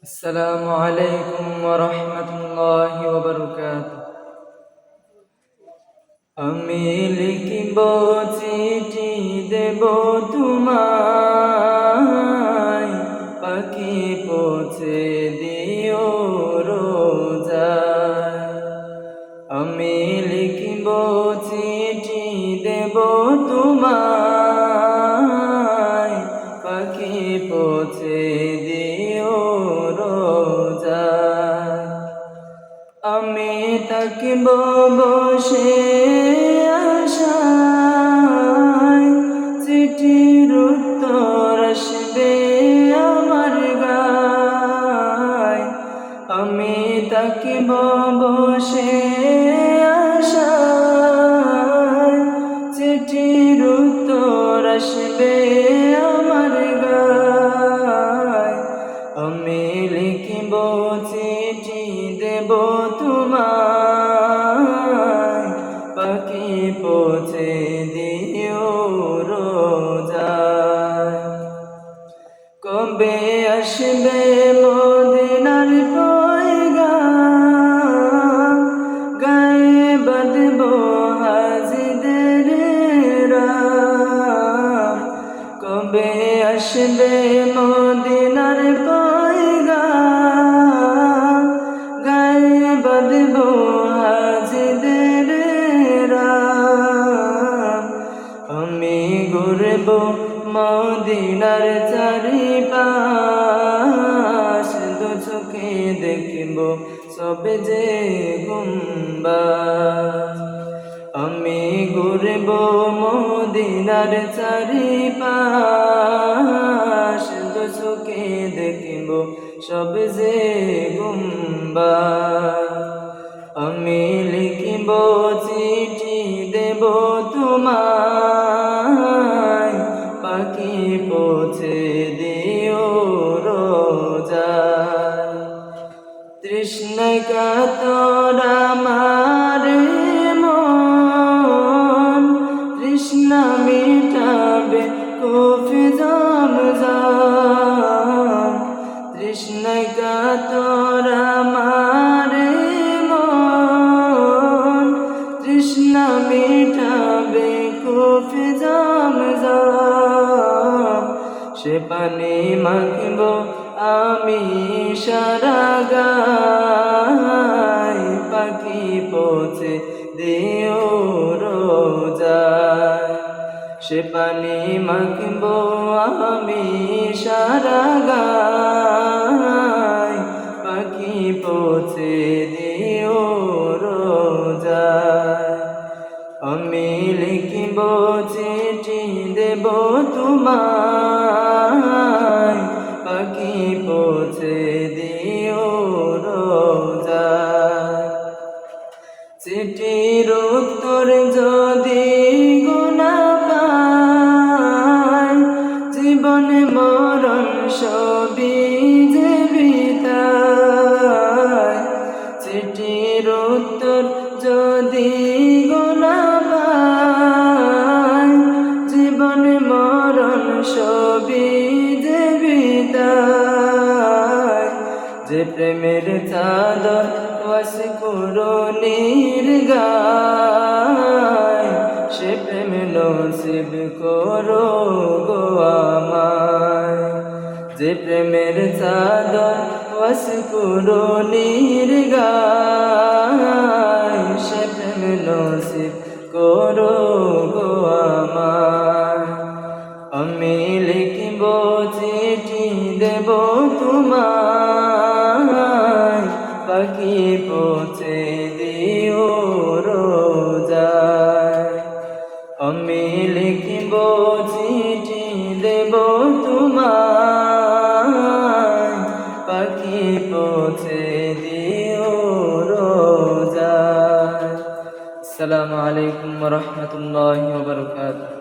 আসসালামু আলাইকুম ওয়া রাহমাতুল্লাহি ওয়া বারাকাতুহু। আমি লিখিব চিঠি দেব তোমায়, পাখি পৌঁছে দিও রোজায়। আমি লিখিব চিঠি দেব তোমায়, পাখি পৌঁছে দিও রোজায়। আমি থাকিব বসে আশায়, চিঠির উত্তর আসবে আমার গায়। আমি থাকিব বসে আশায়, চিঠির উত্তর আসবে আমার গায়। আমি লিখিব চিঠি দেব তোমায়, পাখি পৌঁছে দিও রোজায়। কবে আসবে মদিনার পয়গাম, গায়ে বাঁধব হাজিদের রাম। কবে আসবে মদিনার পয়গাম, গায়ে বাঁধব হাজিদের রাম। আমি ঘুরব মদিনার চারিপাশ, দু চোখে দেখব সবে যে গুম্বাজ। আমি ঘুরব মদিনার চারিপাশ, দু চোখে দেখব সবে যে গুম্বাজ। আমি লিখিব চিঠি দেব তোমায়, পাখি পৌঁছে দিও রোজায়। তৃষ্ণায় কাতর আমার মন, তৃষ্ণা মিটাবে কফি জমজম। তৃষ্ণায় কাতর আমার মন, তৃষ্ণা মিটাবে কফি জমজম। সে পানি মাখব আমি সারা গায়, পাখি পৌঁছে দিও রোজায়। সে পানি মাখব আমি সারা গায়, পাখি পৌঁছে দিও রোজায়। আমি লিখিব চিঠি দেব তোমায়, পাখি পৌঁছে দিও রোজায়। চিঠির উত্তর যদি গুনা পাই, জীবন মরণ সবই যে বিদায়। চিঠির উত্তর যদি গুনা পাই, জীবন মরণ সবই যে বিদায়। যে প্রেমের চাদর ওয়াসকুরুনির গায়, সে প্রেম নসিব করো গো আমায়। যে প্রেমের চাদর ওয়াসকুরুনির গায়, সে প্রেম নসিব করো গো আমায়। আমি লিখিব চিঠি দেব তোমায়, পাখি পৌঁছে দিও রোজায়। আমি লিখিব চিঠি দেব তোমায়, পাখি পৌঁছে দিও রোজায়। আসসালামু আলাইকুম ওয়া রাহমাতুল্লাহি ওয়া বারাকাতুহু।